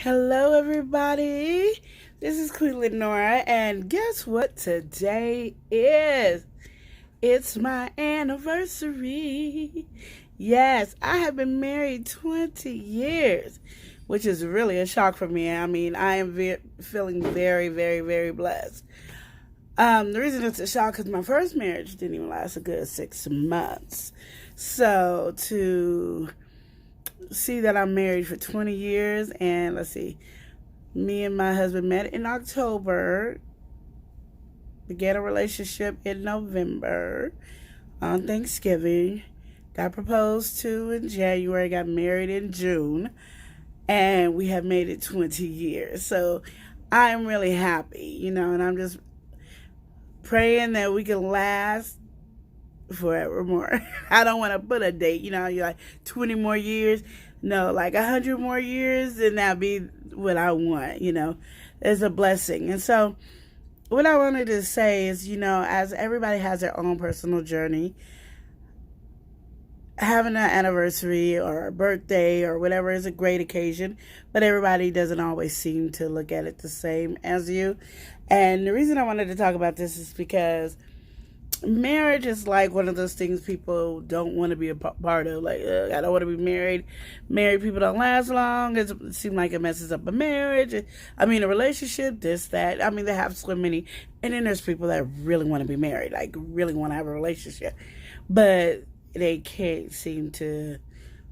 Hello, everybody. This is Queen Lenora, and guess what today is? It's my anniversary. Yes, I have been married 20 years, which is really a shock for me. I mean, I am feeling very, very, very blessed. The reason it's a shock is my first marriage didn't even last a good 6 months. So to see that I'm married for 20 years, and let's see, me and my husband met in October, began a relationship in November on Thanksgiving, got proposed to in January, got married in June, and we have made it 20 years. So I'm really happy, and I'm just praying that we can last forevermore. I don't want to put a date, you're like 20 more years. No, like 100 more years, and that'd be what I want, It's a blessing. And so what I wanted to say is, as everybody has their own personal journey, having an anniversary or a birthday or whatever is a great occasion, but everybody doesn't always seem to look at it the same as you. And the reason I wanted to talk about this is because marriage is like one of those things people don't want to be a part of. Like, I don't want to be married. Married people don't last long. It seems like it messes up a marriage. A relationship, this, that. They have so many. And then there's people that really want to be married, like really want to have a relationship. But they can't seem to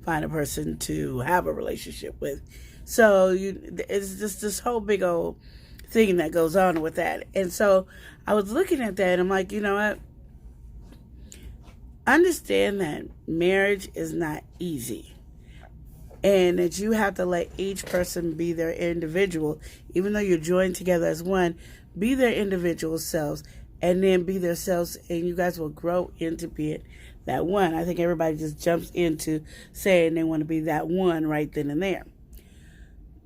find a person to have a relationship with. So it's just this whole big old thing that goes on with that. And so I was looking at that, and I'm like, you know what? Understand that marriage is not easy, and that you have to let each person be their individual. Even though you're joined together as one, be their individual selves, and then be their selves, and you guys will grow into being that one. I think everybody just jumps into saying they want to be that one right then and there.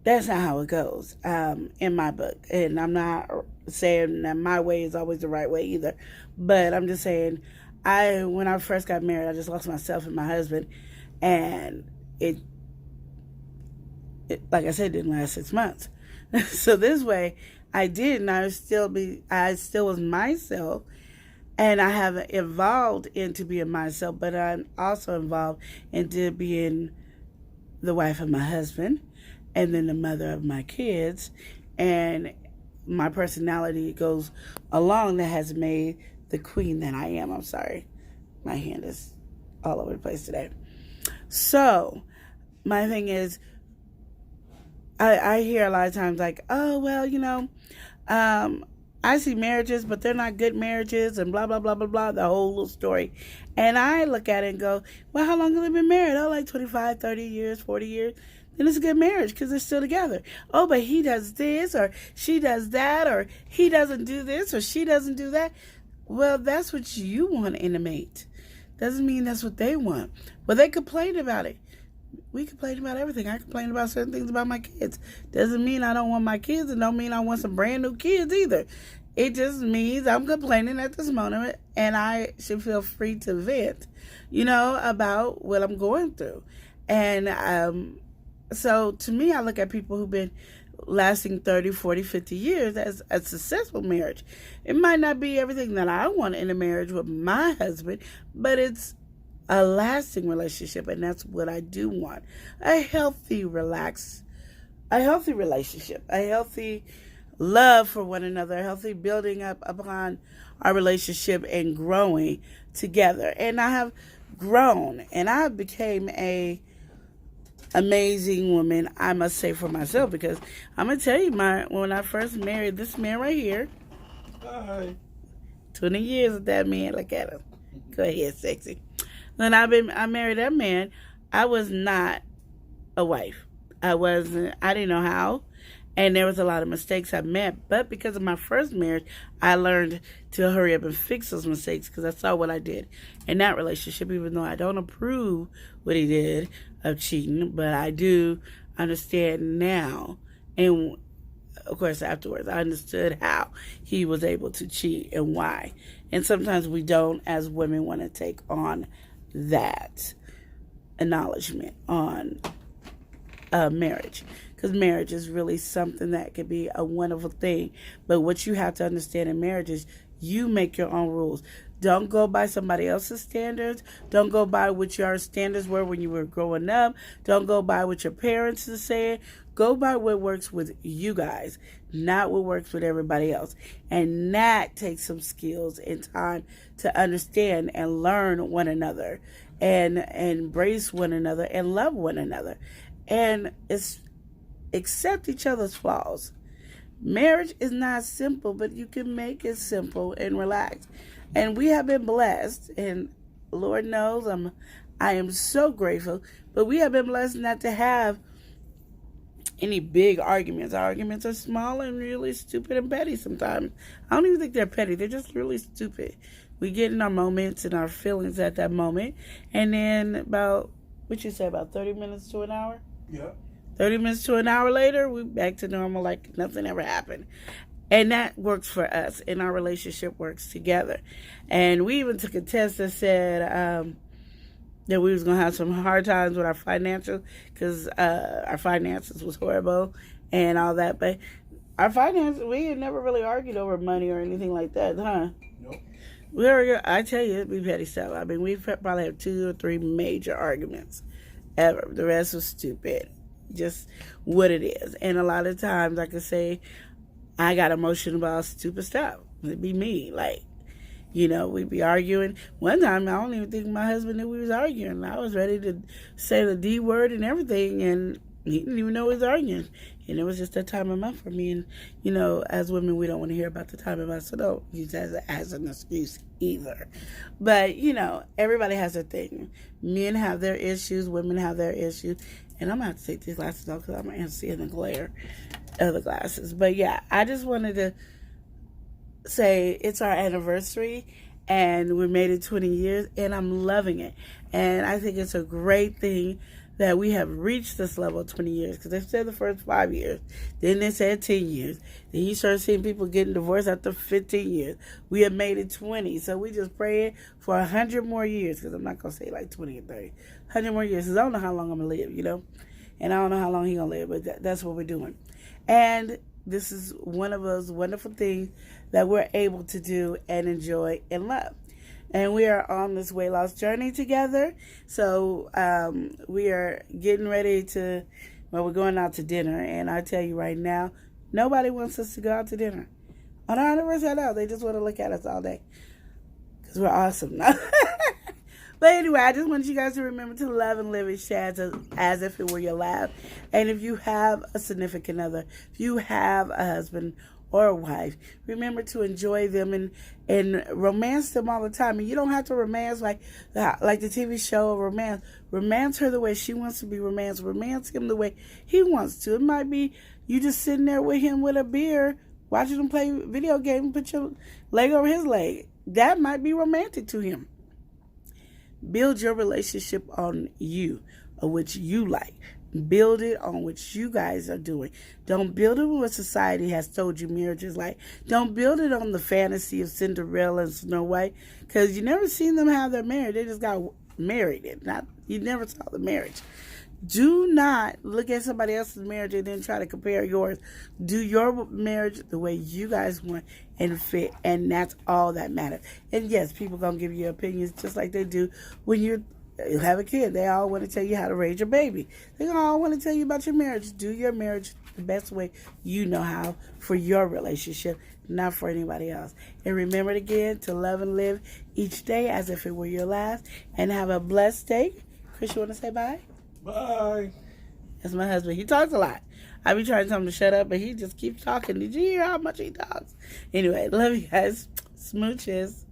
That's not how it goes, in my book. And I'm not saying that my way is always the right way either, but I'm just saying, when I first got married, I just lost myself and my husband, and it like I said, didn't last 6 months. So this way, I did, and I still was myself, and I have evolved into being myself, but I'm also involved into being the wife of my husband, and then the mother of my kids, and my personality goes along that has made the queen that I am. I'm sorry. My hand is all over the place today. So, my thing is, I hear a lot of times like, oh, well, I see marriages, but they're not good marriages, and blah, blah, blah, blah, blah, the whole little story. And I look at it and go, well, how long have they been married? Oh, like 25, 30 years, 40 years. Then it's a good marriage because they're still together. Oh, but he does this, or she does that, or he doesn't do this, or she doesn't do that. Well, that's what you want in a mate. Doesn't mean that's what they want. But they complain about it. We complain about everything. I complain about certain things about my kids. Doesn't mean I don't want my kids, and don't mean I want some brand new kids either. It just means I'm complaining at this moment, and I should feel free to vent, about what I'm going through. And so to me, I look at people who've been lasting 30, 40, 50 years as a successful marriage. It might not be everything that I want in a marriage with my husband, but it's a lasting relationship, and that's what I do want. A healthy relationship, a healthy love for one another, a healthy building up upon our relationship and growing together. And I have grown, and I became a amazing woman, I must say, for myself, because I'm gonna tell you, when I first married this man right here, Hi. 20 years with that man. Look at him. Go ahead, sexy. When I married that man, I was not a wife. I didn't know how, and there was a lot of mistakes I made. But because of my first marriage, I learned to hurry up and fix those mistakes, because I saw what I did in that relationship, even though I don't approve what he did of cheating, but I do understand now. And of course, afterwards, I understood how he was able to cheat and why. And sometimes we don't, as women, want to take on that acknowledgement on marriage. because marriage is really something that could be a wonderful thing. But what you have to understand in marriage is you make your own rules. Don't go by somebody else's standards. Don't go by what your standards were when you were growing up. Don't go by what your parents are saying. Go by what works with you guys, not what works with everybody else. And that takes some skills and time to understand and learn one another and embrace one another and love one another. And it's accept each other's flaws. Marriage is not simple, but you can make it simple and relax. And we have been blessed, and Lord knows I am so grateful, but we have been blessed not to have any big arguments. Our arguments are small and really stupid and petty sometimes. I don't even think they're petty. They're just really stupid. We get in our moments and our feelings at that moment, and then about 30 minutes to an hour? Yeah. 30 minutes to an hour later, we're back to normal like nothing ever happened. And that works for us, and our relationship works together. And we even took a test that said that we was going to have some hard times with our financial, because our finances was horrible and all that. But our finances, we had never really argued over money or anything like that, huh? Nope. I tell you, it'd be petty stuff. I mean, we've probably had 2 or 3 major arguments ever. The rest was stupid. Just what it is. And a lot of times I could say I got emotional about stupid stuff. It'd be me. Like, we'd be arguing. One time I don't even think my husband knew we was arguing. I was ready to say the D word and everything, and he didn't even know we was arguing. And it was just that time of month for me. And, as women, we don't want to hear about the time of month, so don't use that as an excuse either. But, everybody has their thing. Men have their issues. Women have their issues. And I'm going to have to take these glasses off because I'm going to see in the glare of the glasses. But, yeah, I just wanted to say it's our anniversary, and we made it 20 years, and I'm loving it. And I think it's a great thing that we have reached this level of 20 years, because they said the first 5 years, then they said 10 years, then you start seeing people getting divorced after 15 years. We have made it 20, so we just praying for 100 more years, because I'm not going to say like 20 or 30, 100 more years, because I don't know how long I'm going to live, and I don't know how long he's going to live, but that's what we're doing. And this is one of those wonderful things that we're able to do and enjoy and love. And we are on this weight loss journey together. So we are getting ready we're going out to dinner. And I tell you right now, nobody wants us to go out to dinner. On our anniversary, I know, they just want to look at us all day. Because we're awesome. But anyway, I just want you guys to remember to love and live each day as if it were your last. And if you have a significant other, if you have a husband or a wife, remember to enjoy them and romance them all the time. And you don't have to romance like the TV show Romance. Romance her the way she wants to be romanced. Romance him the way he wants to. It might be you just sitting there with him with a beer, watching him play video game, put your leg over his leg. That might be romantic to him. Build your relationship on you, or what you like. Build it on what you guys are doing. Don't build it on what society has told you marriage is like. Don't build it on the fantasy of Cinderella and Snow White, because you never seen them have their marriage. They just got married. You never saw the marriage. Do not look at somebody else's marriage and then try to compare yours. Do your marriage the way you guys want and fit, and that's all that matters. And yes, people gonna give you opinions just like they do when you have a kid. They all want to tell you how to raise your baby. They all want to tell you about your marriage. Do your marriage the best way you know how for your relationship, not for anybody else. And remember again to love and live each day as if it were your last, and have a blessed day. Chris, you want to say bye? Bye. That's my husband. He talks a lot. I be trying to tell him to shut up, but he just keeps talking. Did you hear how much he talks? Anyway, love you guys. Smooches.